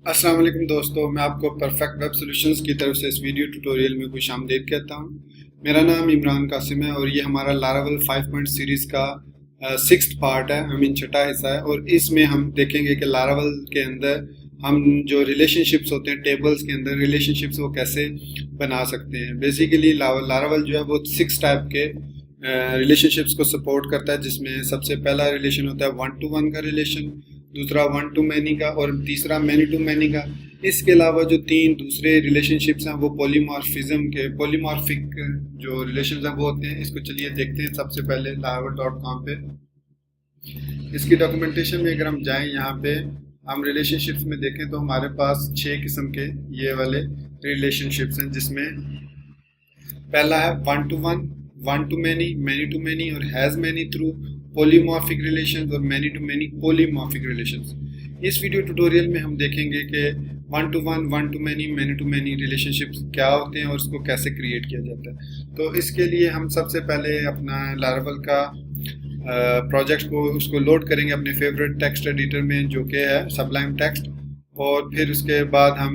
अस्सलाम वालेकुम दोस्तों, मैं आपको परफेक्ट वेब सॉल्यूशंस की तरफ से इस वीडियो ट्यूटोरियल में खुशामदीद कहता हूँ। मेरा नाम इमरान कासिम है और ये हमारा लारावेल 5 पॉइंट सीरीज़ का सिक्स्थ पार्ट है, छठा हिस्सा है। और इसमें हम देखेंगे कि लारावेल के अंदर हम जो रिलेशनशिप्स होते हैं, टेबल्स के अंदर रिलेशनशिप्स वो कैसे बना सकते हैं। बेसिकली लारावेल जो है वो 6 टाइप के रिलेशनशिप्स को सपोर्ट करता है, जिसमें सबसे पहला रिलेशन होता है 1 to 1 का रिलेशन, दूसरा 1 to many का और तीसरा मैनी टू मैनी का। इसके अलावा जो 3 दूसरे रिलेशनशिप्स हैं वो पॉलीमॉर्फिक जो रिलेशंस हैं वो होते हैं। इसको चलिए देखते हैं। सबसे पहले laravel.com पे इसकी डॉक्यूमेंटेशन में अगर हम जाएं, यहाँ पे हम रिलेशनशिप्स में देखें तो हमारे पास 6 किस्म के ये वाले रिलेशनशिप्स हैं, जिसमें पहला है 1 to 1, 1 to many to many और has many through, polymorphic relations और many to many polymorphic relations. इस वीडियो ट्यूटोरियल में हम देखेंगे कि 1 to 1, 1 to many to many relationships क्या होते हैं और उसको कैसे क्रिएट किया जाता है। तो इसके लिए हम सबसे पहले अपना लारावेल का प्रोजेक्ट को उसको लोड करेंगे अपने फेवरेट टेक्स्ट एडिटर में, जो कि है सबलाइम टेक्स्ट। और फिर उसके बाद हम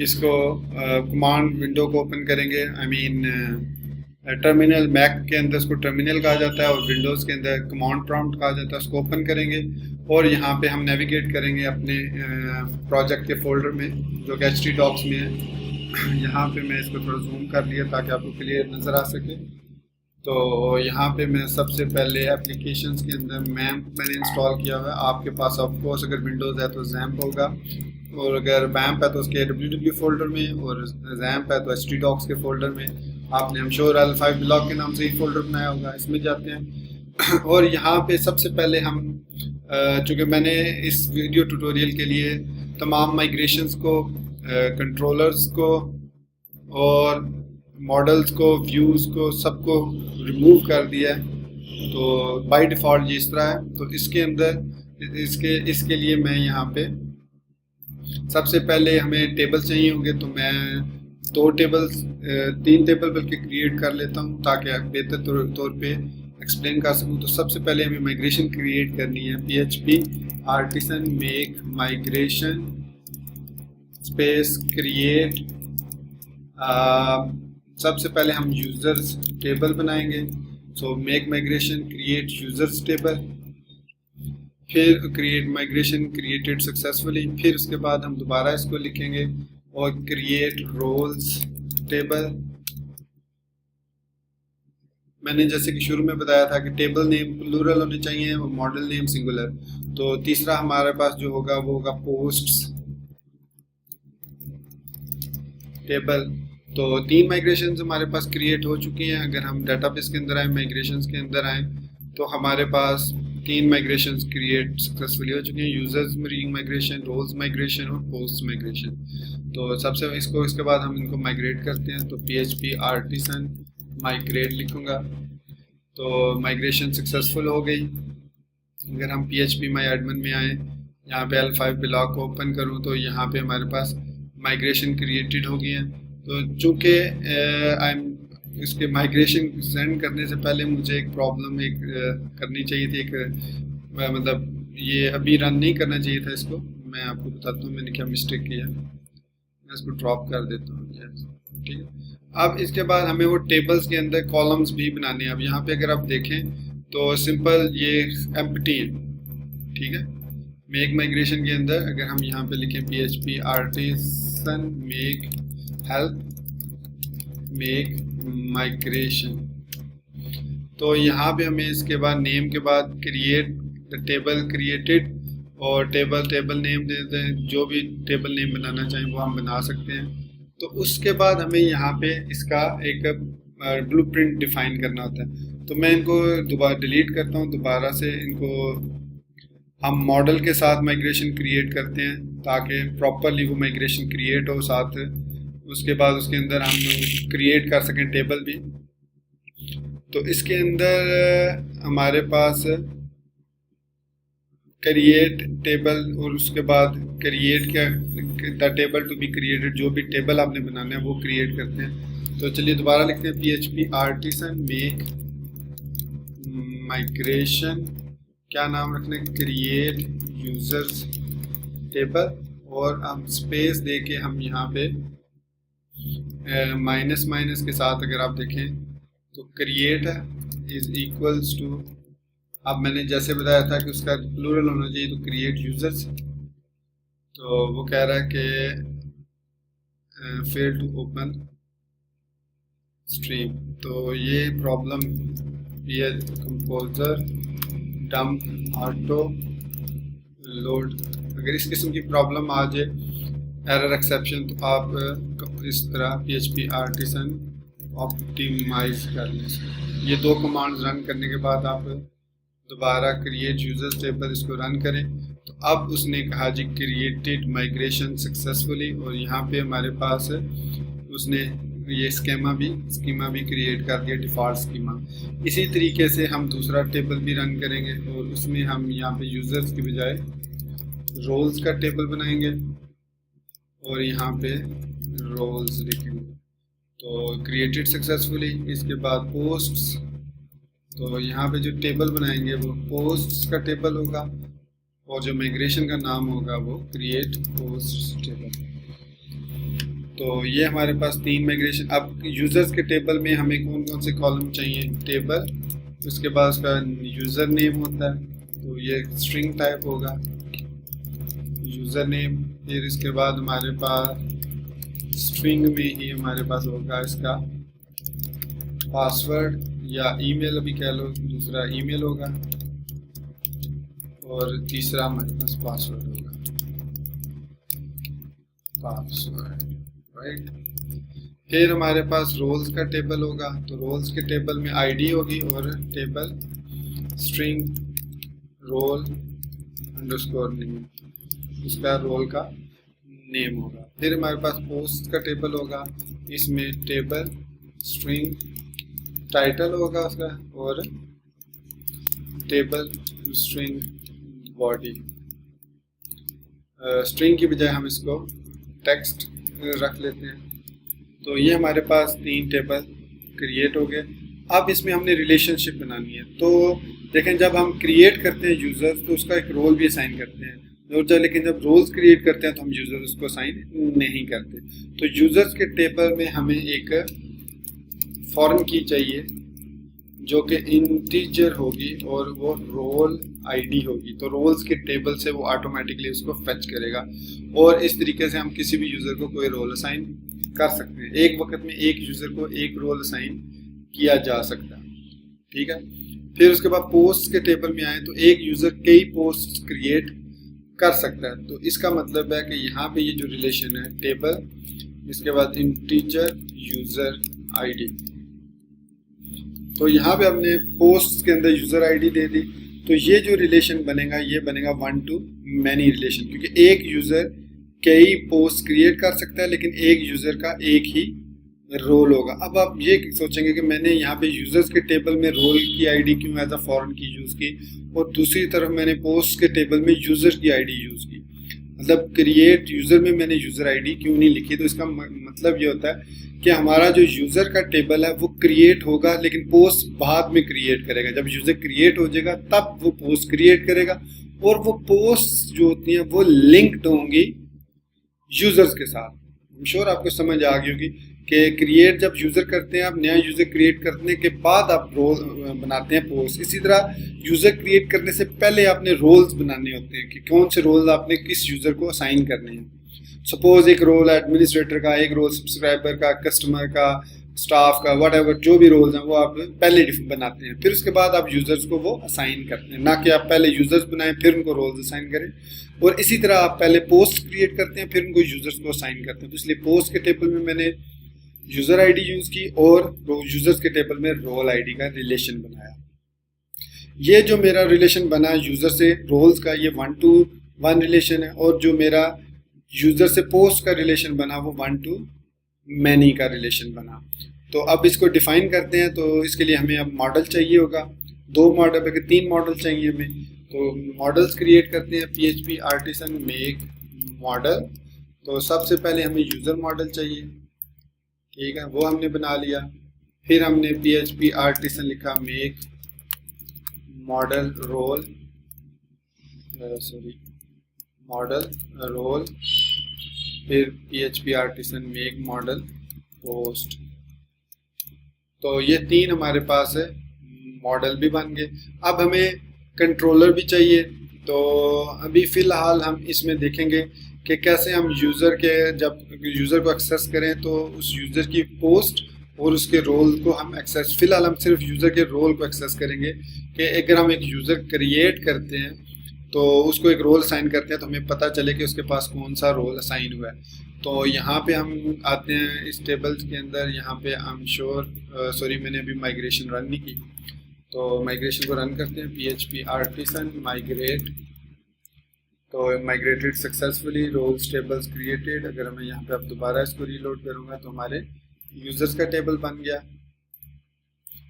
इसको कमांड विंडो को ओपन करेंगे। टर्मिनल, मैक के अंदर उसको टर्मिनल कहा जाता है और विंडोज़ के अंदर कमांड प्रॉम्प्ट कहा जाता है। उसको ओपन करेंगे और यहाँ पे हम नेविगेट करेंगे अपने प्रोजेक्ट के फोल्डर में, जो कि htdocs में है। यहाँ पे मैं इसको थोड़ा जूम कर लिया ताकि आपको क्लियर नज़र आ सके। तो यहाँ पे मैं सबसे पहले एप्लीकेशंस के अंदर मैम्प मैंने इंस्टॉल किया हुआ है। आपके पास ऑफ कोर्स अगर विंडोज़ है तो जैम्प होगा, और अगर मैम्प है तो उसके www फोल्डर में, और जैम्प है तो htdocs के फोल्डर में। आपने हम श्योर L5 ब्लॉग के नाम से ही फोल्डर बनाया होगा, इसमें जाते हैं। और यहाँ पे सबसे पहले हम चूँकि मैंने इस वीडियो ट्यूटोरियल के लिए तमाम माइग्रेशंस को, कंट्रोलर्स को और मॉडल्स को, व्यूज़ को, सबको रिमूव कर दिया है। तो बाय डिफ़ॉल्ट ये इस तरह है। तो इसके अंदर इसके लिए मैं यहाँ पे सबसे पहले हमें टेबल चाहिए होंगे, तो मैं 3 टेबल बल्कि क्रिएट कर लेता हूँ ताकि बेहतर तौर पे एक्सप्लेन कर सकूँ। तो सबसे पहले हमें माइग्रेशन क्रिएट करनी है। PHP artisan make migration space create. सबसे पहले हम यूज़र्स टेबल बनाएंगे। So make migration create users table, फिर क्रिएट माइग्रेशन क्रिएटेड सक्सेसफुली। फिर उसके बाद हम दोबारा इसको लिखेंगे और क्रिएट रोल्स टेबल। मैंने जैसे कि शुरू में बताया था कि टेबल नेम प्लूरल होने चाहिए और मॉडल नेम सिंगुलर। तो तीसरा हमारे पास जो होगा वो होगा पोस्ट्स टेबल। तो 3 माइग्रेशंस हमारे पास क्रिएट हो चुकी हैं। अगर हम डाटाबेस के अंदर आए, माइग्रेशंस के अंदर आए, तो हमारे पास 3 माइग्रेशंस क्रिएट सक्सेसफुली हो चुके हैं। यूजर्स माइग्रेशन, रोल्स माइग्रेशन और पोस्ट माइग्रेशन। तो सबसे इसके बाद हम इनको माइग्रेट करते हैं। तो PHP आर्टिसन माइग्रेट लिखूँगा तो माइग्रेशन सक्सेसफुल हो गई। अगर हम PHP माई एडमिन में आए, यहाँ पे L5 ब्लॉक को ओपन करूँ तो यहाँ पे हमारे पास माइग्रेशन क्रिएटेड हो गई है। तो चूँकि इसके माइग्रेशन सेंड करने से पहले मुझे एक प्रॉब्लम करनी चाहिए थी, मतलब ये अभी रन नहीं करना चाहिए था इसको। मैं आपको बताता हूँ मैंने क्या मिस्टेक किया। मैं इसको ड्रॉप कर देता हूँ, ठीक है। अब इसके बाद हमें वो टेबल्स के अंदर कॉलम्स भी बनाने हैं। अब यहाँ पे अगर आप देखें तो सिंपल ये एम्प्टी है, ठीक है। मेक माइग्रेशन के अंदर अगर हम यहाँ पे लिखें PHP artisan make help make migration, तो यहाँ पे हमें इसके बाद नेम के बाद क्रिएट द टेबल क्रिएटेड और टेबल नेम दे दें। जो भी टेबल नेम बनाना चाहें वो हम बना सकते हैं। तो उसके बाद हमें यहाँ पे इसका एक ब्लूप्रिंट डिफाइन करना होता है। तो मैं इनको दोबारा डिलीट करता हूँ। दोबारा से इनको हम मॉडल के साथ माइग्रेशन क्रिएट करते हैं ताकि प्रॉपरली वो माइग्रेशन क्रिएट हो। साथ उसके बाद उसके अंदर हम क्रिएट कर सकें टेबल भी। तो इसके अंदर हमारे पास क्रिएट टेबल और उसके बाद क्रिएट क्या the table to be created, जो भी टेबल आपने बनाना है वो क्रिएट करते हैं। तो चलिए दोबारा लिखते हैं PHP आर्टिसन मेक माइग्रेशन, क्या नाम रखना है, क्रिएट यूजर्स टेबल और हम स्पेस दे के हम यहाँ पे माइनस माइनस के साथ अगर आप देखें तो क्रिएट इज इक्वल्स टू, अब मैंने जैसे बताया था कि उसका प्लूरल होना चाहिए तो क्रिएट यूजर्स, तो वो कह रहा है कि फेल टू ओपन स्ट्रीम, तो ये प्रॉब्लम ये कंपोजर डंप ऑटो लोड, अगर इस किस्म की प्रॉब्लम आ जाए एरर एक्सेप्शन तो आप इस तरह PHP आर्टिसन ऑप्टिमाइज कर लें। ये दो कमांड्स रन करने के बाद आप दोबारा क्रिएट यूजर्स टेबल इसको रन करें तो अब उसने कहा जी क्रिएटेड माइग्रेशन सक्सेसफुली, और यहाँ पे हमारे पास उसने ये स्कीमा भी क्रिएट कर दिया, डिफ़ॉल्ट स्कीमा। इसी तरीके से हम दूसरा टेबल भी रन करेंगे और उसमें हम यहाँ पे यूजर्स की बजाय रोल्स का टेबल बनाएंगे और यहाँ पे रोल्स लिखेंगे, तो क्रिएटेड सक्सेसफुली। इसके बाद पोस्ट्स, तो यहाँ पे जो टेबल बनाएंगे वो पोस्ट्स का टेबल होगा और जो माइग्रेशन का नाम होगा वो क्रिएट पोस्ट टेबल। तो ये हमारे पास 3 माइग्रेशन। अब यूज़र्स के टेबल में हमें कौन कौन से कॉलम चाहिए, टेबल, उसके बाद उसका यूज़र नेम होता है तो ये स्ट्रिंग टाइप होगा यूज़र नेम, फिर इसके बाद हमारे पास स्ट्रिंग में ही हमारे पास होगा इसका पासवर्ड या ईमेल, अभी कह लो, दूसरा ईमेल होगा और तीसरा हमारे पास पासवर्ड होगा, पासवर्ड, राइट। फिर हमारे पास रोल्स का टेबल होगा, तो रोल्स के टेबल में आईडी होगी और table string role underscore name, इसका रोल का नेम होगा। फिर हमारे पास पोस्ट का टेबल होगा, इसमें टेबल स्ट्रिंग टाइटल होगा उसका और टेबल स्ट्रिंग बॉडी। स्ट्रिंग की बजाय हम इसको टेक्स्ट रख लेते हैं। तो ये हमारे पास 3 टेबल क्रिएट हो गए। अब इसमें हमने रिलेशनशिप बनानी है, तो देखें जब हम क्रिएट करते हैं यूज़र्स तो उसका एक रोल भी असाइन करते हैं, और लेकिन जब रोल्स क्रिएट करते हैं तो हम यूज़र्स को असाइन नहीं करते। तो यूज़र्स के टेबल में हमें एक फॉरेन की चाहिए जो कि इंटीजर होगी और वो रोल आईडी होगी, तो रोल्स के टेबल से वो ऑटोमेटिकली उसको फेच करेगा और इस तरीके से हम किसी भी यूज़र को कोई रोल असाइन कर सकते हैं। एक वक्त में एक यूज़र को एक रोल असाइन किया जा सकता है, ठीक है। फिर उसके बाद पोस्ट के टेबल में आए तो एक यूज़र कई पोस्ट क्रिएट कर सकता है, तो इसका मतलब है कि यहाँ पे ये जो रिलेशन है टेबल, इसके बाद इंटीजर यूज़र आईडी, तो यहाँ पे हमने पोस्ट के अंदर यूज़र आईडी दे दी, तो ये जो रिलेशन बनेगा ये बनेगा 1 to many रिलेशन, क्योंकि एक यूज़र कई पोस्ट क्रिएट कर सकता है लेकिन एक यूज़र का एक ही रोल होगा। अब आप ये सोचेंगे कि मैंने यहाँ पे यूज़र्स के टेबल में रोल की आईडी क्यों एज अ फॉरेन की यूज़ की और दूसरी तरफ मैंने पोस्ट के टेबल में यूज़र की आईडी यूज़ की, मतलब क्रिएट यूज़र में मैंने यूज़र आईडी क्यों नहीं लिखी। तो इसका मतलब ये होता है कि हमारा जो यूज़र का टेबल है वो क्रिएट होगा लेकिन पोस्ट बाद में क्रिएट करेगा। जब यूज़र क्रिएट हो जाएगा तब वो पोस्ट क्रिएट करेगा और वो पोस्ट जो होती हैं वो लिंक्ड होंगी यूज़र्स के साथ। आई एम श्योर आपको समझ आ गई होगी कि क्रिएट जब यूज़र करते हैं, आप नया यूज़र क्रिएट करने के बाद आप रोल बनाते हैं पोस्ट। इसी तरह यूज़र क्रिएट करने से पहले आपने रोल्स बनाने होते हैं कि कौन से रोल आपने किस यूज़र को असाइन करने हैं। सपोज एक रोल एडमिनिस्ट्रेटर का, एक रोल सब्सक्राइबर का, कस्टमर का, स्टाफ का, व्हाटएवर जो भी रोल्स हैं वो आप पहले बनाते हैं, फिर उसके बाद आप यूज़र्स को वो असाइन करते हैं, ना कि आप पहले यूज़र्स बनाएं फिर उनको रोल्स असाइन करें। और इसी तरह आप पहले पोस्ट क्रिएट करते हैं फिर उनको यूज़र्स को असाइन करते हैं। तो इसलिए पोस्ट के टेबल में मैंने यूज़र आईडी यूज़ की और यूज़र्स के टेबल में रोल आईडी का रिलेशन बनाया। ये जो मेरा रिलेशन बना यूज़र से रोल्स का, ये 1 to 1 रिलेशन है, और जो मेरा यूज़र से पोस्ट का रिलेशन बना वो 1 to many का रिलेशन बना। तो अब इसको डिफाइन करते हैं, तो इसके लिए हमें अब मॉडल चाहिए होगा, 2 मॉडल बल्कि 3 मॉडल चाहिए हमें। तो मॉडल्स क्रिएट करते हैं, PHP आर्टिसन मेक मॉडल। तो सबसे पहले हमें यूज़र मॉडल चाहिए, ठीक है, वो हमने बना लिया। फिर हमने PHP आर्टिसन लिखा make model role, model role, फिर PHP artisan make model post. तो ये 3 हमारे पास है, मॉडल भी बन गए। अब हमें कंट्रोलर भी चाहिए। तो अभी फ़िलहाल हम इसमें देखेंगे कि कैसे हम यूज़र के, जब यूज़र को एक्सेस करें तो उस यूज़र की पोस्ट और उसके रोल को हम एक्सेस, फ़िलहाल हम सिर्फ यूज़र के रोल को एक्सेस करेंगे कि अगर हम एक यूज़र क्रिएट करते हैं तो उसको एक रोल असाइन करते हैं तो हमें पता चले कि उसके पास कौन सा रोल असाइन हुआ है। तो यहाँ पे हम आते हैं इस टेबल्स के अंदर। यहाँ पे आई एम श्योर, सॉरी मैंने अभी माइग्रेशन रन नहीं की, तो माइग्रेशन को रन करते हैं। PHP आर्टिसन माइग्रेट, तो migrated successfully, roles tables created. अगर मैं यहाँ पे अब दोबारा इसको रीलोड करूँगा तो हमारे यूज़र्स का टेबल बन गया।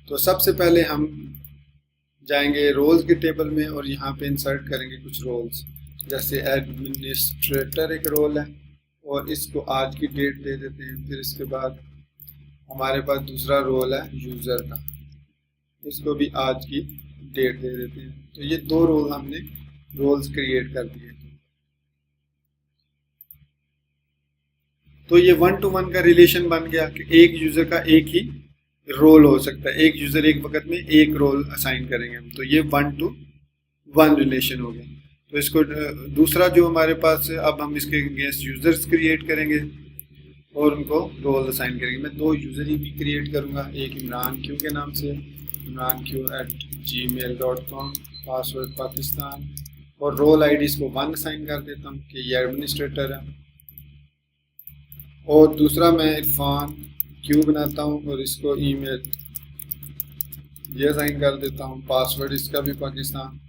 तो सबसे पहले हम जाएंगे रोल्स के टेबल में और यहाँ पे इंसर्ट करेंगे कुछ रोल्स, जैसे एडमिनिस्ट्रेटर एक रोल है और इसको आज की डेट दे देते हैं। फिर इसके बाद हमारे पास दूसरा रोल है यूज़र का, इसको भी आज की डेट दे देते हैं। तो ये 2 रोल हमने रोल्स क्रिएट कर दिए। तो ये 1 to 1 का रिलेशन बन गया कि एक यूज़र का एक ही रोल हो सकता है, एक यूज़र एक वक्त में एक रोल असाइन करेंगे हम। तो ये 1 to 1 रिलेशन हो गया। तो इसको दूसरा जो हमारे पास है, अब हम इसके अगेंस्ट यूज़र्स क्रिएट करेंगे और उनको रोल असाइन करेंगे। मैं 2 यूज़र ही भी क्रिएट करूँगा, एक इमरान क्यू के नाम से, imranq@gmail.com, पासवर्ड पाकिस्तान, और रोल आईडी इसको 1 असाइन कर देता हूँ कि ये एडमिनिस्ट्रेटर है। और दूसरा मैं इरफान क्यू बनाता हूँ और इसको ईमेल ये असाइन कर देता हूँ, पासवर्ड इसका भी पाकिस्तान,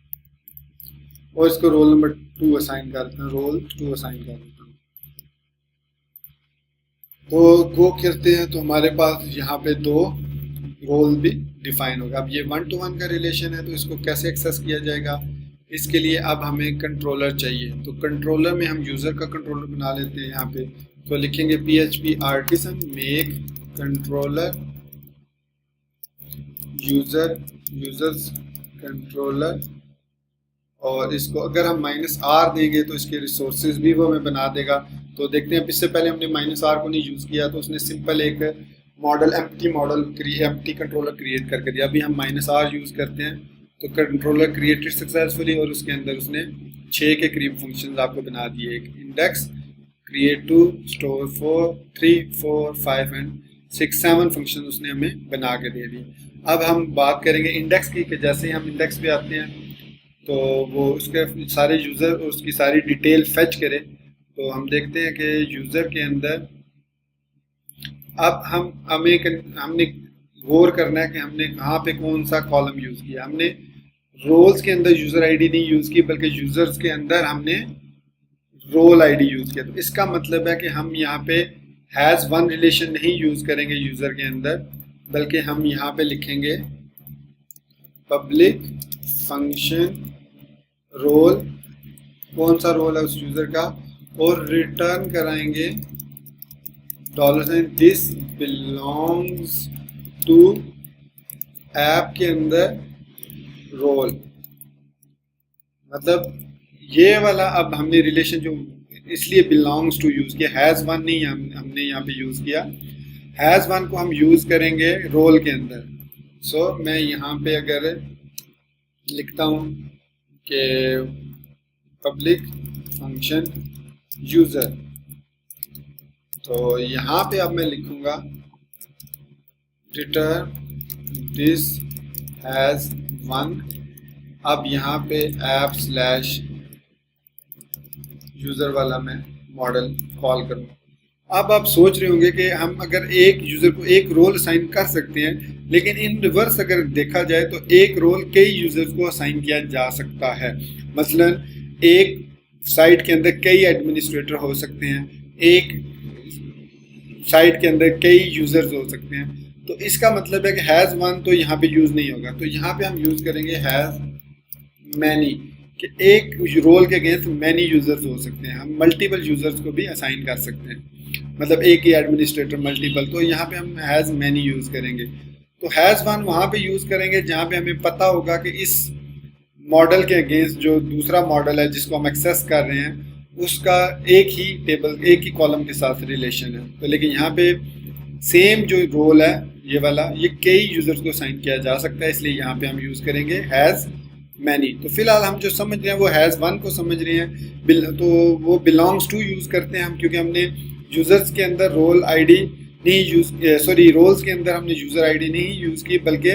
और इसको रोल नंबर 2 असाइन कर देता हूँ, रोल 2 असाइन कर देता हूँ। तो गो करते हैं तो हमारे पास यहाँ पे 2 रोल भी डिफाइन होगा। अब ये 1 to 1 का रिलेशन है, तो इसको कैसे एक्सेस किया जाएगा, इसके लिए अब हमें कंट्रोलर चाहिए। तो कंट्रोलर में हम यूज़र का कंट्रोलर बना लेते हैं। यहाँ पे तो लिखेंगे PHP artisan make controller users controller, और इसको अगर हम -r देंगे तो इसके रिसोर्सेज भी वो हमें बना देगा। तो देखते हैं, इससे पहले हमने -r को नहीं यूज़ किया तो उसने सिंपल एक मॉडल एम्प्टी कंट्रोलर क्रिएट करके दिया। अभी हम -r यूज़ करते हैं तो कंट्रोलर क्रिएटेड सक्सेसफुली, और उसके अंदर उसने 6 के करीब फंक्शंस आपको बना दिए। एक index, create 2, store 4, 3, 4, 5 and 6, 7 function उसने हमें बना के दे दिए। अब हम बात करेंगे इंडेक्स की, कि जैसे ही हम इंडेक्स पे आते हैं तो वो उसके सारे यूज़र और उसकी सारी डिटेल फेच करे। तो हम देखते हैं कि यूज़र के अंदर अब हमने गौर करना है कि हमने कहाँ पे कौन सा कॉलम यूज़ किया। हमने रोल्स के अंदर यूज़र आईडी नहीं यूज़ की, बल्कि यूज़र्स के अंदर हमने रोल आईडी यूज़ किया। तो इसका मतलब है कि हम यहाँ पे हैज़ 1 रिलेशन नहीं यूज़ करेंगे यूज़र के अंदर, बल्कि हम यहाँ पे लिखेंगे पब्लिक फंक्शन रोल, कौन सा रोल है उस यूज़र का, और रिटर्न कराएंगे $दिस बिलोंग्स टू ऐप के अंदर रोल। मतलब ये वाला अब हमने रिलेशन जो इसलिए बिलोंग्स टू यूज़ किया, हैज़ 1 नहीं हमने यहाँ पे यूज़ किया। हैज़ 1 को हम यूज़ करेंगे रोल के अंदर। सो मैं यहाँ पे अगर लिखता हूँ कि पब्लिक फंक्शन यूज़र, तो यहाँ पे अब मैं लिखूँगा रिटर्न दिस हैज़ 1। अब यहाँ पे ऐप स्लैश यूज़र वाला मैं मॉडल कॉल करूँगा। अब आप सोच रहे होंगे कि हम अगर एक यूज़र को एक रोल असाइन कर सकते हैं, लेकिन इन रिवर्स अगर देखा जाए तो एक रोल कई यूज़र्स को असाइन किया जा सकता है। मसलन एक साइट के अंदर कई एडमिनिस्ट्रेटर हो सकते हैं, एक साइट के अंदर कई यूज़र्स हो सकते हैं। तो इसका मतलब है कि हैज़ 1 तो यहाँ पे यूज़ नहीं होगा। तो यहाँ पे हम यूज़ करेंगे हैज़ मैनी, कि एक रोल के अगेंस्ट मैनी यूज़र्स हो सकते हैं। हम मल्टीपल यूज़र्स को भी असाइन कर सकते हैं, मतलब एक ही एडमिनिस्ट्रेटर मल्टीपल। तो यहाँ पे हम हैज़ मैनी यूज़ करेंगे। तो हैज़ 1 वहाँ पे यूज़ करेंगे जहाँ पे हमें पता होगा कि इस मॉडल के अगेंस्ट जो दूसरा मॉडल है जिसको हम एक्सेस कर रहे हैं, उसका एक ही टेबल, एक ही कॉलम के साथ रिलेशन है। तो लेकिन यहाँ पे सेम जो रोल है ये वाला, ये कई यूजर्स को साइन किया जा सकता है, इसलिए यहाँ पे हम यूज करेंगे हैज मैनी। तो फिलहाल हम जो समझ रहे हैं वो हैज वन को समझ रहे हैं, तो वो बिलोंग्स टू यूज करते हैं हम, क्योंकि हमने यूजर्स के अंदर रोल आईडी नहीं यूज, सॉरी रोल्स के अंदर हमने यूजर आईडी नहीं यूज की, बल्कि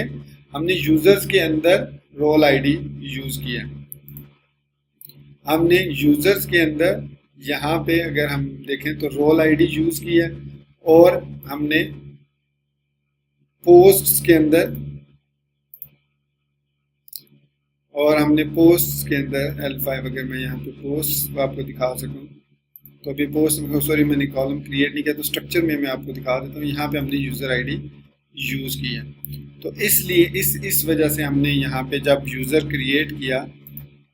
हमने यूजर्स के अंदर रोल आईडी यूज किया। हमने यूजर्स के अंदर यहाँ पे अगर हम देखें तो रोल आईडी यूज की है, और हमने पोस्ट्स के अंदर L5, अगर मैं यहाँ पे पोस्ट आपको दिखा सकूँ तो अभी पोस्ट, सॉरी मैंने कॉलम क्रिएट नहीं किया, तो स्ट्रक्चर में मैं आपको दिखा देता हूँ। यहाँ पे हमने यूजर आईडी यूज की है, तो इसलिए इस वजह से हमने यहाँ पे जब यूजर क्रिएट किया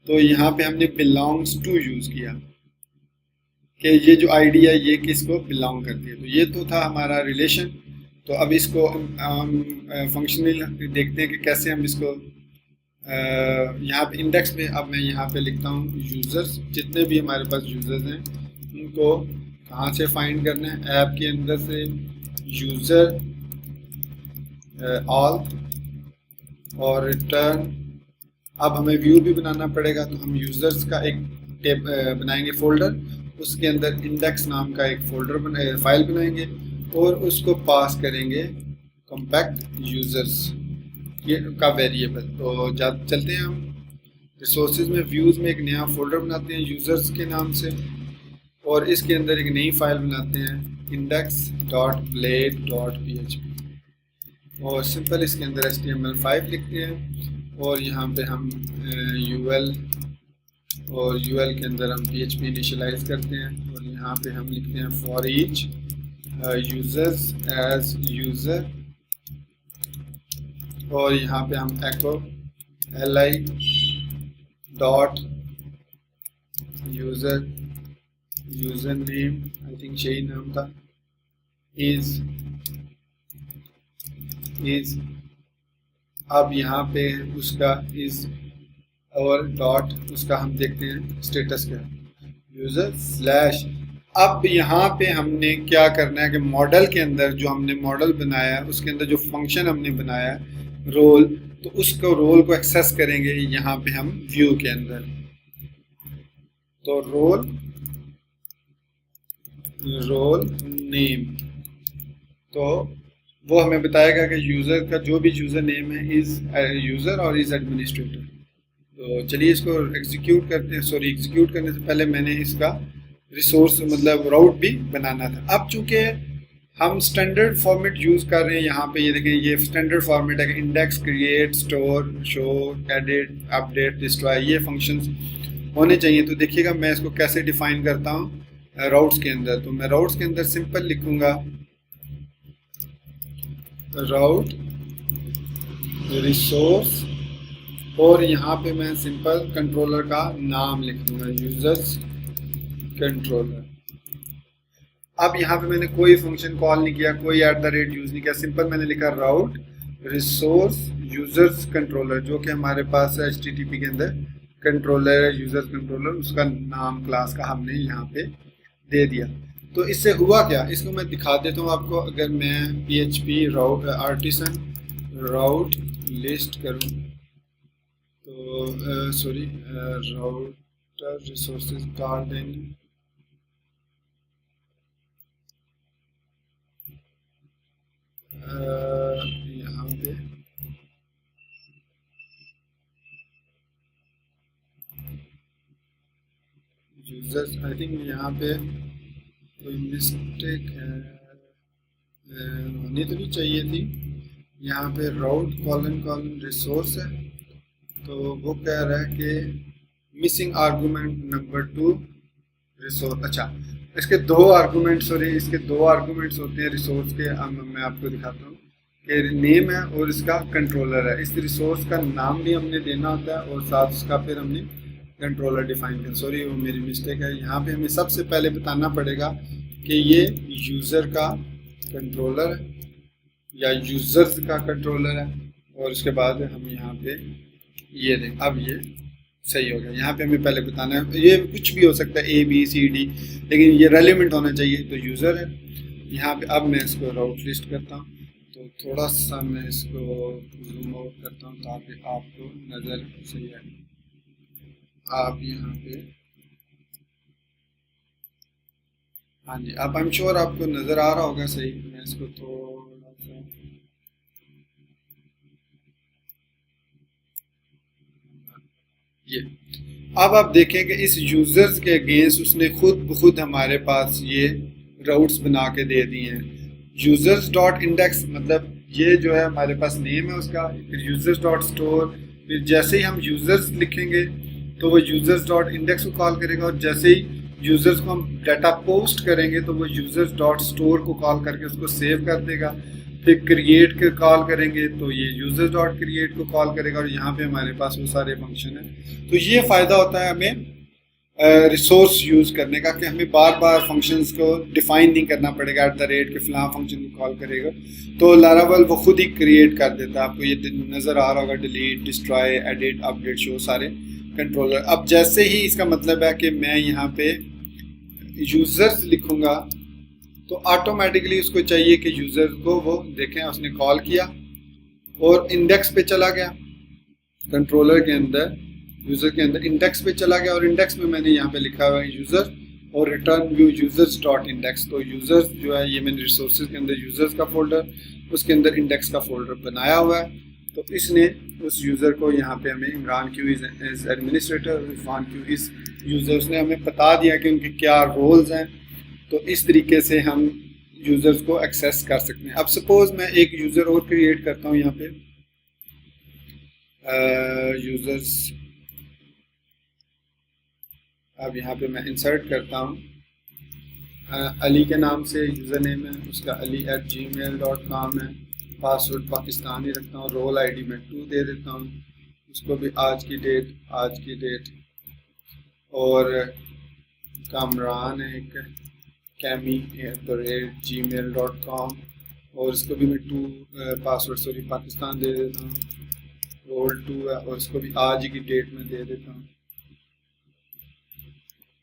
तो यहाँ पे हमने बिलोंग्स टू यूज किया कि ये जो आईडी है ये किसको बिलोंग करती है। तो ये तो था हमारा रिलेशन। तो अब इसको फंक्शनल देखते हैं कि कैसे हम इसको यहाँ पे इंडेक्स में, अब मैं यहाँ पे लिखता हूँ यूजर्स, जितने भी हमारे पास यूजर्स हैं उनको कहाँ से फाइंड करना है, ऐप के अंदर से यूजर ऑल और रिटर्न। अब हमें व्यू भी बनाना पड़ेगा, तो हम यूजर्स का एक टेब बनाएंगे फोल्डर, उसके अंदर इंडेक्स नाम का एक फोल्डर फाइल बनाएंगे और उसको पास करेंगे कॉम्पैक्ट यूजर्स का वेरिएबल। तो चलते हैं हम रिसोर्सेज में, व्यूज़ में एक नया फोल्डर बनाते हैं यूजर्स के नाम से, और इसके अंदर एक नई फाइल बनाते हैं index.blade.php, और सिंपल इसके अंदर HTML5 लिखते हैं, और यहाँ पे हम UL, और UL के अंदर हम PHP इनिशियलाइज करते हैं, और यहाँ पे हम लिखते हैं for each users as user, और यहाँ पे हम echo li dot user name, I think यही नाम था, इज। अब यहाँ पे उसका इज और डॉट उसका हम देखते हैं स्टेटस क्या, यूजर स्लैश। अब यहाँ पे हमने क्या करना है कि मॉडल के अंदर जो हमने मॉडल बनाया है उसके अंदर जो फंक्शन हमने बनाया है रोल, तो उसको रोल को एक्सेस करेंगे यहाँ पे हम व्यू के अंदर। तो रोल नेम, तो वो हमें बताएगा कि यूज़र का जो भी यूज़र नेम है इज़ यूज़र और इज़ एडमिनिस्ट्रेटर। तो चलिए इसको एग्जीक्यूट करते हैं। सॉरी, एग्जीक्यूट करने से पहले मैंने इसका रिसोर्स मतलब राउट भी बनाना था। अब चूंकि हम स्टैंडर्ड फॉर्मेट यूज़ कर रहे हैं, यहाँ पे ये देखें, ये स्टैंडर्ड फॉर्मेट है कि index, create, store, show, edit, update, destroy, ये फंक्शंस होने चाहिए। तो देखिएगा मैं इसको कैसे डिफाइन करता हूँ राउट्स के अंदर। तो मैं राउट्स के अंदर सिंपल लिखूंगा राउट रिसोर्स, और यहाँ पे मैं सिंपल कंट्रोलर का नाम लिख दूंगा यूजर्स कंट्रोलर। अब यहाँ पे मैंने कोई फंक्शन कॉल नहीं किया, कोई @ यूज नहीं किया, सिंपल मैंने लिखा राउट रिसोर्स यूजर्स कंट्रोलर, जो कि हमारे पास HTTP के अंदर कंट्रोलर है, यूजर्स कंट्रोलर, उसका नाम क्लास का हमने यहाँ पे दे दिया। तो इससे हुआ क्या, इसको मैं दिखा देता हूँ आपको। अगर मैं PHP राउट आर्टिसन राउट लिस्ट करूँ तो सॉरी राउटर रिसोर्सेज गार्डन, यहाँ पे यूजर्स, आई थिंक यहाँ पे कोई मिस्टेक है, होनी तो नहीं चाहिए थी। यहाँ पे राउट कॉलन रिसोर्स है, तो वो कह रहा है कि मिसिंग आर्गूमेंट नंबर 2 रिसोर्स। अच्छा, इसके दो आर्गूमेंट्स होते हैं रिसोर्स के। मैं आपको दिखाता हूँ कि नेम है और इसका कंट्रोलर है। इस रिसोर्स का नाम भी हमने देना होता है और साथ उसका फिर हमने कंट्रोलर डिफाइन कर। सॉरी, वो मेरी मिस्टेक है। यहाँ पे हमें सबसे पहले बताना पड़ेगा कि ये यूज़र का कंट्रोलर है या यूज़र्स का कंट्रोलर है, और उसके बाद हम यहाँ पे ये दें। अब ये सही हो गया। यहाँ पे हमें पहले बताना है, ये कुछ भी हो सकता है ABCD, लेकिन ये रेलिवेंट होना चाहिए। तो यूज़र है यहाँ पे। अब मैं इसको राउट लिस्ट करता हूँ, तो थोड़ा सा मैं इसको जूम आउट करता हूँ ताकि आपको नज़र सही आए। आप यहाँ पे, हाँ जी, अब आई एम श्योर आपको नज़र आ रहा होगा सही। मैं इसको थोड़ा सा, ये अब आप देखें कि इस यूजर्स के अगेंस्ट उसने खुद ब खुद हमारे पास ये राउट्स बना के दे दिए हैं। यूजर्स डॉट इंडेक्स, मतलब ये जो है हमारे पास नेम है उसका, फिर यूजर्स डॉट स्टोर, फिर जैसे ही हम यूजर्स लिखेंगे तो वो यूजर्स डॉट इंडेक्स को कॉल करेगा, और जैसे ही यूजर्स को हम डाटा पोस्ट करेंगे तो वो यूजर्स डॉट स्टोर को कॉल करके उसको सेव कर देगा। फिर क्रिएट के कॉल करेंगे तो ये यूजर डॉट क्रिएट को कॉल करेगा, और यहाँ पे हमारे पास वो सारे फंक्शन है। तो ये फ़ायदा होता है हमें रिसोर्स यूज़ करने का, कि हमें बार बार फंक्शंस को डिफाइन नहीं करना पड़ेगा @ के फलां फंक्शन को कॉल करेगा, तो लारावल वो खुद ही क्रिएट कर देता है। आपको ये नज़र आ रहा होगा, delete, destroy, edit, update, show, सारे कंट्रोलर। अब जैसे ही इसका मतलब है कि मैं यहाँ पे यूज़र्स लिखूँगा तो ऑटोमेटिकली उसको चाहिए कि यूज़र को वो देखें, उसने कॉल किया और इंडेक्स पे चला गया, कंट्रोलर के अंदर, यूज़र के अंदर इंडेक्स पे चला गया, और इंडेक्स में मैंने यहाँ पे लिखा हुआ है यूज़र और return view users dot index. तो यूज़र्स जो है ये मैंने रिसोर्सेज के अंदर यूज़र्स का फोल्डर, उसके अंदर इंडेक्स का फोल्डर बनाया हुआ है। तो इसने उस यूज़र को यहाँ पे हमें Imran Q is administrator, Irfan Q is user, उसने हमें बता दिया कि उनके क्या रोल्स हैं। तो इस तरीके से हम यूज़र्स को एक्सेस कर सकते हैं। अब सपोज मैं एक यूज़र और क्रिएट करता हूँ यहाँ पे, यूज़र्स, अब यहाँ पे मैं इंसर्ट करता हूँ, अली के नाम से यूज़र नेम है उसका, ali@gmail.com है, पासवर्ड पाकिस्तानी रखता हूँ, रोल ID में 2 दे देता हूँ, उसको भी आज की डेट, और कामरान है एक, Kami@gmail.com, और इसको भी मैं 2 पासवर्ड पाकिस्तान दे देता हूँ, रोल 2 है, और इसको भी आज की डेट में दे देता हूँ,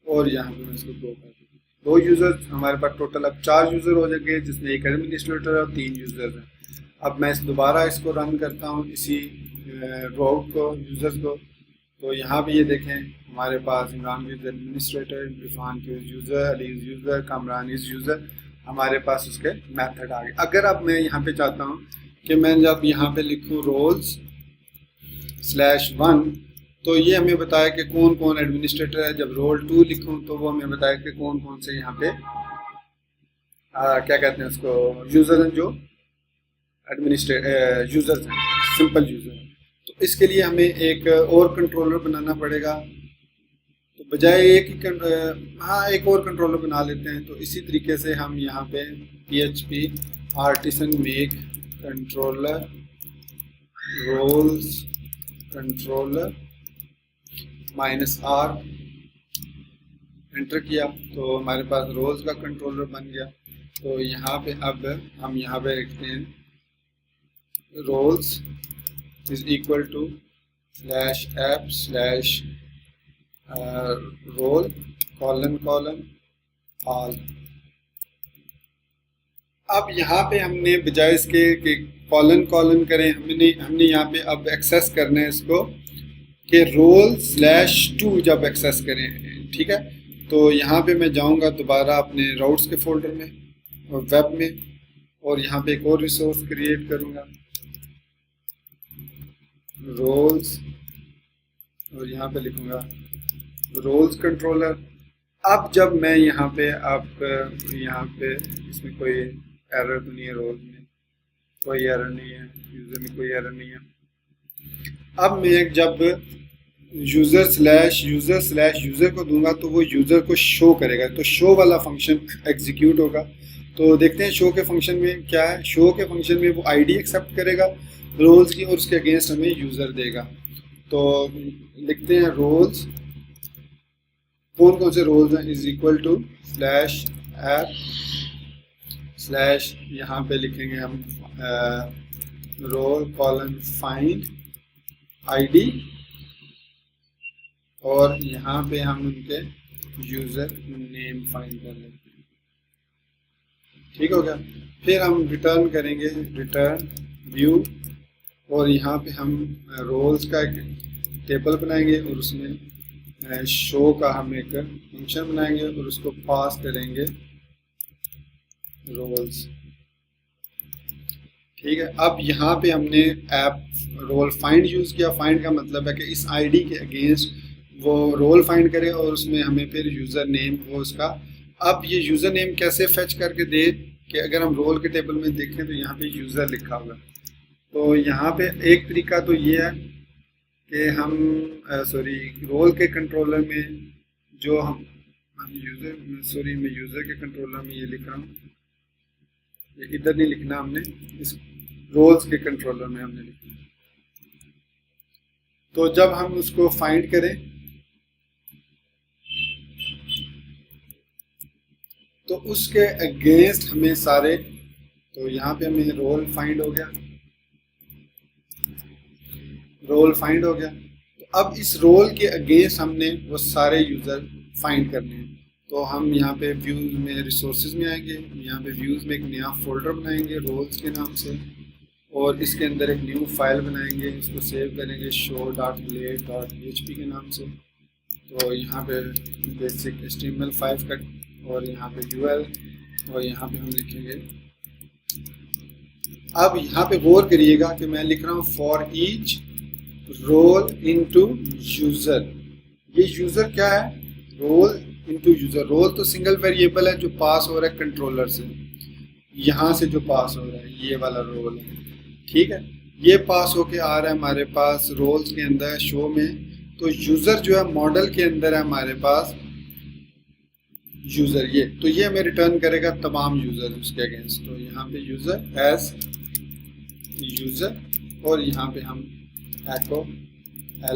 और यहाँ पे मैं इसको 2 कर देता हूँ। 2 यूज़र्स हमारे पास टोटल अब 4 यूज़र हो जाएंगे, जिसमें एक एडमिनिस्ट्रेटर और 3 यूज़र्स हैं। अब मैं दोबारा इसको रन करता हूँ, इसी राउट को, यूज़र्स को, तो यहाँ पे ये देखें हमारे पास इमरान इज़ एडमिनिस्ट्रेटर, इरफान की user, Ali is user, Kamran is user, हमारे पास उसके मेथड आ गए। अगर अब मैं यहाँ पे चाहता हूँ कि मैं जब यहाँ पे लिखूँ roles/1, तो ये हमें बताया कि कौन कौन एडमिनिस्ट्रेटर है। जब रोल 2 लिखूँ तो वो हमें बताया कि कौन कौन से यहाँ पे क्या कहते हैं उसको, यूज़र हैं जो यूज़र्स हैं, सिंपल यूज़र हैं। तो इसके लिए हमें एक और कंट्रोलर बनाना पड़ेगा, तो बजाय एक ही एक और कंट्रोलर बना लेते हैं। तो इसी तरीके से हम यहाँ पे PHP artisan make controller roles controller -r enter किया, तो हमारे पास रोल्स का कंट्रोलर बन गया। तो यहाँ पे अब हम यहाँ पे लिखते हैं roles is equal to /app/role : all। अब यहाँ पे हमने बजाय इसके कि कॉलन करें, हमने यहाँ पे अब एक्सेस करना है इसको कि roll/2 जब एक्सेस करें, ठीक है। तो यहाँ पे मैं जाऊँगा दोबारा अपने राउट्स के फोल्डर में और वेब में, और यहाँ पे एक और रिसोर्स क्रिएट करूँगा, रोल्स, और यहाँ पे लिखूँगा रोल्स कंट्रोलर। अब जब मैं यहाँ पे इसमें कोई एरर तो नहीं है, रोल्स में कोई एरर नहीं है, यूज़र में कोई एरर नहीं है। अब मैं जब यूज़र को दूंगा तो वो यूज़र को शो करेगा, तो शो वाला फंक्शन एग्जीक्यूट होगा। तो देखते हैं शो के फंक्शन में क्या है। शो के फंक्शन में वो ID एक्सेप्ट करेगा रोल्स की, और उसके अगेंस्ट हमें यूज़र देगा। तो लिखते हैं रोल्स, कौन कौन से रोल्स हैं, इज इक्वल टू /app/ यहाँ पे लिखेंगे हम रोल : find ID और यहाँ पे हम उनके यूजर नेम फाइंड कर लेते हैं। ठीक हो गया। फिर हम रिटर्न करेंगे रिटर्न व्यू, और यहाँ पे हम रोल्स का एक टेबल बनाएंगे और उसमें शो का हम एक फंक्शन बनाएंगे और उसको पास करेंगे रोल्स। ठीक है। अब यहाँ पे हमने ऐप रोल फाइंड यूज किया। फाइंड का मतलब है कि इस आईडी के अगेंस्ट वो रोल फाइंड करे और उसमें हमें फिर यूजर नेम वो उसका। अब ये यूजर नेम कैसे फेच करके दे कि अगर हम रोल के टेबल में देखें तो यहाँ पे यूजर लिखा होगा। तो यहाँ पे एक तरीका तो ये है कि हम रोल के कंट्रोलर में जो हम यूजर मैं यूजर के कंट्रोलर में ये लिख रहा हूँ, ये इधर नहीं लिखना हमने, इस रोल्स के कंट्रोलर में हमने लिखना। तो जब हम उसको फाइंड करें तो उसके अगेंस्ट हमें सारे, तो यहाँ पे हमें रोल फाइंड हो गया, रोल फाइंड हो गया। तो अब इस रोल के अगेंस्ट हमने वो सारे यूजर फाइंड करने हैं। तो हम यहाँ पे व्यूज में रिसोर्सेज में आएंगे, यहाँ पे व्यूज में एक नया फोल्डर बनाएंगे रोल्स के नाम से, और इसके अंदर एक न्यू फाइल बनाएंगे, इसको सेव करेंगे show.blade.php के नाम से। तो यहाँ पे बेसिक HTML5 का, और यहाँ पे UL, और यहाँ पे हम लिखेंगे। अब यहाँ पे गौर करिएगा कि मैं लिख रहा हूँ for each role into user. ये यूजर क्या है? Role into user. रोल तो सिंगल वेरिएबल है जो पास हो रहा है कंट्रोलर से, यहाँ से जो पास हो रहा है ये वाला रोल है। ठीक है, ये पास होके आ रहा है हमारे पास रोल्स के अंदर शो में। तो यूजर जो है मॉडल के अंदर है हमारे पास यूजर, ये तो ये हमें रिटर्न करेगा तमाम यूजर उसके अगेंस्ट। तो यहाँ पे यूजर एज यूजर, और यहाँ पे हम echo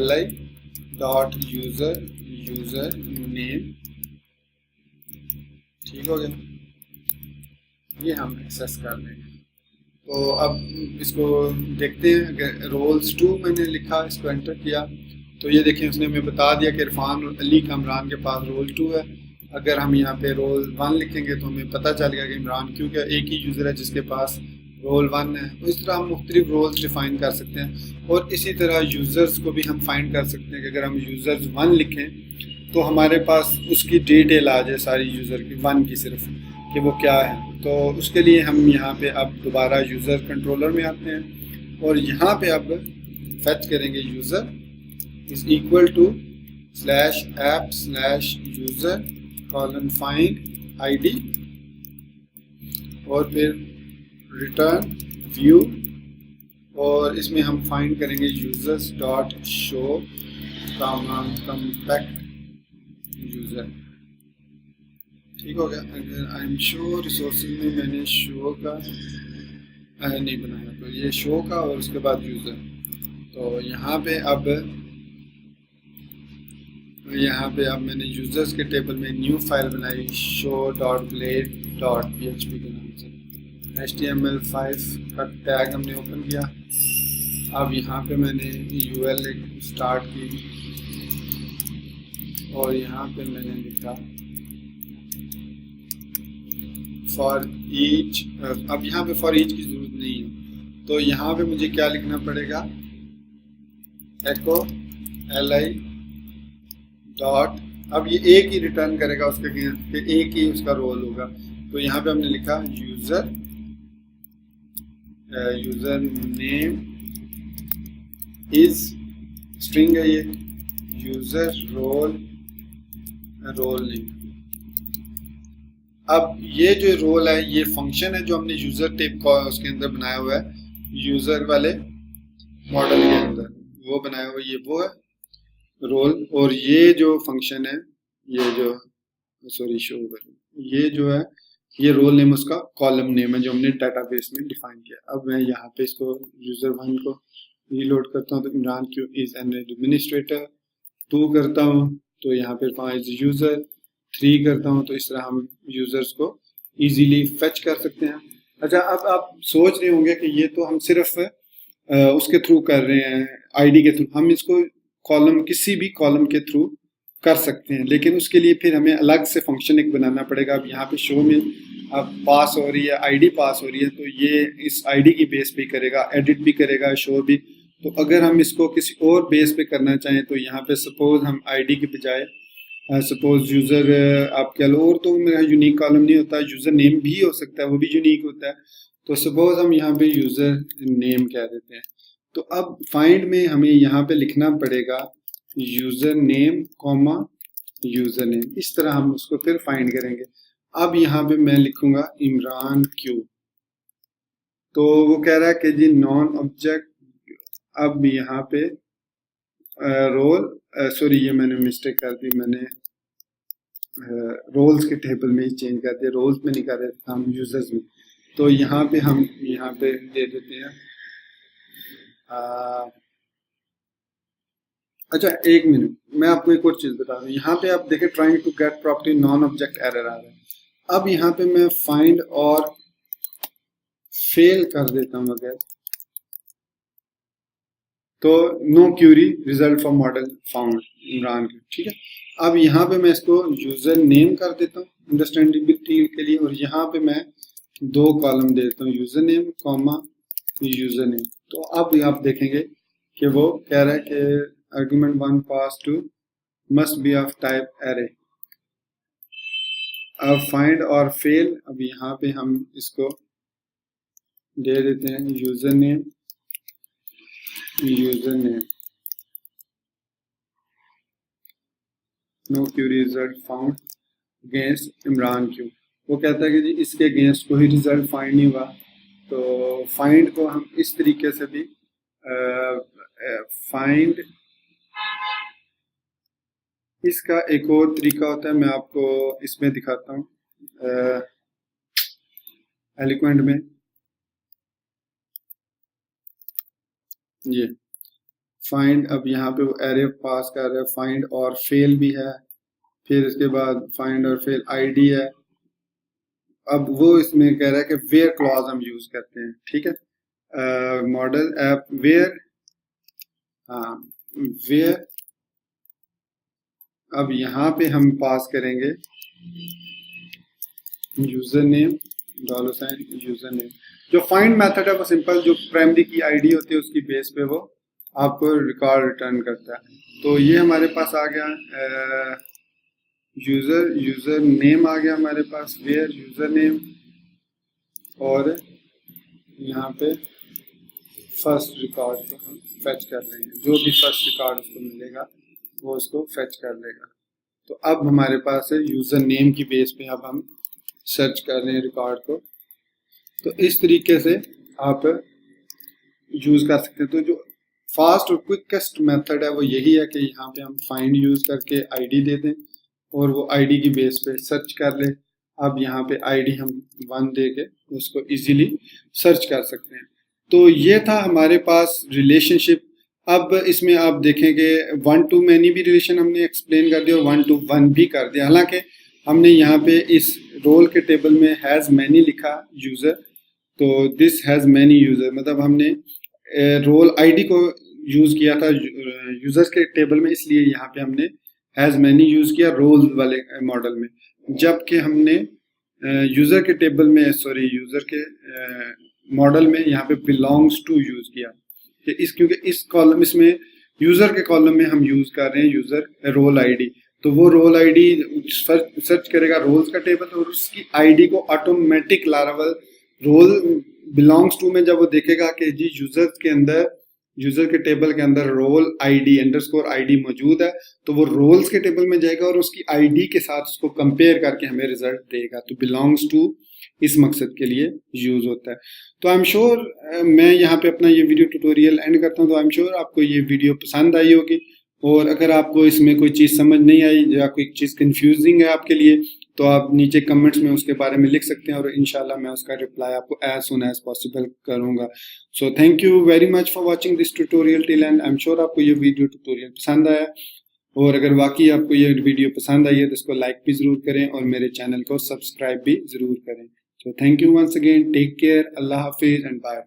li dot user user name. ठीक हो गया, ये हम एक्सेस कर लेंगे। तो अब इसको देखते हैं। अगर रोल्स 2 मैंने लिखा, इसको एंटर किया, तो ये देखें उसने हमें बता दिया कि इरफान अली कामरान के पास रोल 2 है। अगर हम यहाँ पे रोल 1 लिखेंगे तो हमें पता चल गया कि इमरान, क्योंकि एक ही यूज़र है जिसके पास रोल 1 है। तो इस तरह हम मुख्तलिफ रोल्स डिफाइन कर सकते हैं, और इसी तरह यूज़र्स को भी हम फाइंड कर सकते हैं कि अगर हम यूज़र्स 1 लिखें तो हमारे पास उसकी डिटेल आ जाए सारी यूज़र की, 1 की सिर्फ, कि वो क्या है। तो उसके लिए हम यहाँ पे अब दोबारा यूज़र कंट्रोलर में आते हैं, और यहाँ पे अब फेच करेंगे user is equal to /app/user :find id, और फिर रिटर्न व्यू, और इसमें हम फाइंड करेंगे users dot show compact user. ठीक हो गया। अगर आई एम शो रिसोर्सेज में मैंने शो का नहीं बनाया, तो ये शो का और उसके बाद यूजर। तो यहाँ पे अब मैंने यूजर्स के टेबल में न्यू फाइल बनाई show.blade.php के नाम से। HTML5 का टैग हमने ओपन किया। अब यहाँ पे मैंने UL स्टार्ट की, और यहाँ पे मैंने लिखा फॉर ईच। अब यहाँ पे फॉर ईच की जरूरत नहीं है, तो यहाँ पे मुझे क्या लिखना पड़ेगा, echo li डॉट। अब ये एक ही रिटर्न करेगा उसके, एक ही उसका रोल होगा। तो यहाँ पे हमने लिखा यूजर नेम इज स्ट्रिंग है ये, यूजर रोल नेम। अब ये जो रोल है ये फंक्शन है जो हमने यूजर टेप का उसके अंदर बनाया हुआ है, यूजर वाले मॉडल के अंदर वो बनाया हुआ, ये वो है रोल। और ये जो फंक्शन है, ये जो ये जो है ये रोल नेम उसका कॉलम नेम है जो हमने डाटाबेस में डिफाइन किया। अब मैं यहाँ पे इसको यूजर 1 को रीलोड करता हूँ, तो Imran Q is an administrator. 2 करता हूँ तो यहाँ पे इज यूजर। 3 करता हूँ तो इस तरह हम यूजर्स को इजीली फेच कर सकते हैं। अच्छा, अब आप सोच रहे होंगे कि ये तो हम सिर्फ उसके थ्रू कर रहे हैं, आईडी के थ्रू। हम इसको कॉलम, किसी भी कॉलम के थ्रू कर सकते हैं, लेकिन उसके लिए फिर हमें अलग से फंक्शन एक बनाना पड़ेगा। अब यहाँ पे शो में अब पास हो रही है, आईडी पास हो रही है, तो ये इस आईडी की बेस पे करेगा, एडिट भी करेगा, शो भी। तो अगर हम इसको किसी और बेस पे करना चाहें तो यहाँ पे सपोज हम आईडी के बजाय सपोज यूज़र आप कह लो, और तो मेरा यूनिक कॉलम नहीं होता, यूज़र नेम भी हो सकता है, वो भी यूनिक होता है। तो सपोज हम यहाँ पे यूज़र नेम कह देते हैं। तो अब फाइंड में हमें यहाँ पे लिखना पड़ेगा user name comma user name, इस तरह हम उसको फिर फाइंड करेंगे। अब यहाँ पे मैं लिखूंगा इमरान क्यू, तो वो कह रहा है कि जी नॉन ऑब्जेक्ट। अब यहाँ पे रोल सॉरी ये मैंने मिस्टेक कर दी, मैंने रोल्स के टेबल में ही चेंज कर दिया, रोल्स में नहीं कर रहे थे हम, यूजर्स में। तो यहाँ पे हम यहाँ पे दे देते हैं अच्छा एक मिनट, मैं आपको एक और चीज बता दूं। यहाँ पे आप देखें trying to get property non object error आ रहा है। अब यहाँ पे मैं फाइंड और फेल कर देता हूँ अगर, तो no query result for model found Imran के, ठीक है। अब यहाँ पे मैं इसको यूजर नेम कर देता हूँ अंडरस्टैंडेबिलिटी के लिए, और यहाँ पे मैं 2 कॉलम देता हूँ, user name comma user name. तो अब आप देखेंगे कि वो कह रहा है कि argument 1 pass to must be of type array. अब फाइंड और फेल, अब यहाँ पे हम इसको दे देते हैं user name no query result found against Imran Q. वो कहता है कि जी इसके अगेंस्ट कोई रिजल्ट फाइंड नहीं हुआ। तो फाइंड को हम इस तरीके से भी फाइंड, इसका एक और तरीका होता है, मैं आपको इसमें दिखाता हूँ एलिक्वेंट में। ये फाइंड, अब यहाँ पे वो एरे पास कर रहा है, फाइंड और फेल भी है, फिर इसके बाद फाइंड और फेल आईडी है। अब वो इसमें कह रहा है कि वेयर क्लॉज हम यूज करते हैं, ठीक है। मॉडल ऐप वेयर, हाँ वेयर। अब यहाँ पे हम पास करेंगे यूजर नेम $, यूजर नेम। जो फाइंड मेथड है वो सिंपल, जो प्राइमरी की आईडी होती है उसकी बेस पे वो आपको रिकॉर्ड रिटर्न करता है। तो ये हमारे पास आ गया यूजर नेम आ गया हमारे पास, वेयर यूजर नेम, और यहाँ पे फर्स्ट रिकॉर्ड को हम फेच कर लेंगे, जो भी फर्स्ट रिकॉर्ड उसको मिलेगा वो उसको फेच कर लेगा। तो अब हमारे पास है यूजर नेम की बेस पे अब हम सर्च कर रहे हैं रिकॉर्ड को। तो इस तरीके से आप यूज कर सकते हैं। तो जो फास्ट और क्विकेस्ट मेथड है वो यही है कि यहाँ पे हम फाइंड यूज करके आईडी दे दें और वो आईडी की बेस पे सर्च कर ले। अब यहाँ पे आईडी हम 1 दे के उसको इजीली सर्च कर सकते हैं। तो ये था हमारे पास रिलेशनशिप। अब इसमें आप देखेंगे 1 to many भी रिलेशन हमने एक्सप्लेन कर दिया और 1 to 1 भी कर दिया। हालांकि हमने यहाँ पे इस रोल के टेबल में हैज़ मैनी लिखा यूज़र, तो दिस हैज़ मैनी यूज़र, मतलब हमने रोल आईडी को यूज़ किया था यूज़र्स के टेबल में, इसलिए यहाँ पे हमने हैज़ मैनी यूज़ किया रोल वाले मॉडल में। जबकि हमने यूज़र के टेबल में यूज़र के मॉडल में यहाँ पे बिलोंग्स टू यूज़ किया कि क्योंकि इस कॉलम इसमें यूज़र के कॉलम में हम यूज़ कर रहे हैं यूज़र रोल आईडी। तो वो रोल आईडी सर्च करेगा रोल्स का टेबल और उसकी आईडी को automatic Laravel role belongs to में जब वो देखेगा कि जी यूजर के टेबल के अंदर रोल आईडी अंडरस्कोर आईडी मौजूद है, तो वो रोल्स के टेबल में जाएगा और उसकी आईडी के साथ उसको कंपेयर करके हमें रिजल्ट देगा। तो बिलोंग्स टू इस मकसद के लिए यूज होता है। तो आई एम श्योर मैं यहाँ पे अपना ये वीडियो ट्यूटोरियल एंड करता हूँ। तो आई एम श्योर आपको ये वीडियो पसंद आई होगी, और अगर आपको इसमें कोई चीज़ समझ नहीं आई या कोई चीज़ कंफ्यूजिंग है आपके लिए, तो आप नीचे कमेंट्स में उसके बारे में लिख सकते हैं और इंशाल्लाह मैं उसका रिप्लाई आपको एज सुन एज पॉसिबल करूंगा। सो thank you very much for watching this tutorial till and. I am sure आपको ये वीडियो ट्यूटोरियल पसंद आया, और अगर वाकई आपको ये वीडियो पसंद आई है तो इसको लाइक भी ज़रूर करें और मेरे चैनल को सब्सक्राइब भी ज़रूर करें। So thank you once again, take care, अल्लाह हाफिज़ एंड बाय।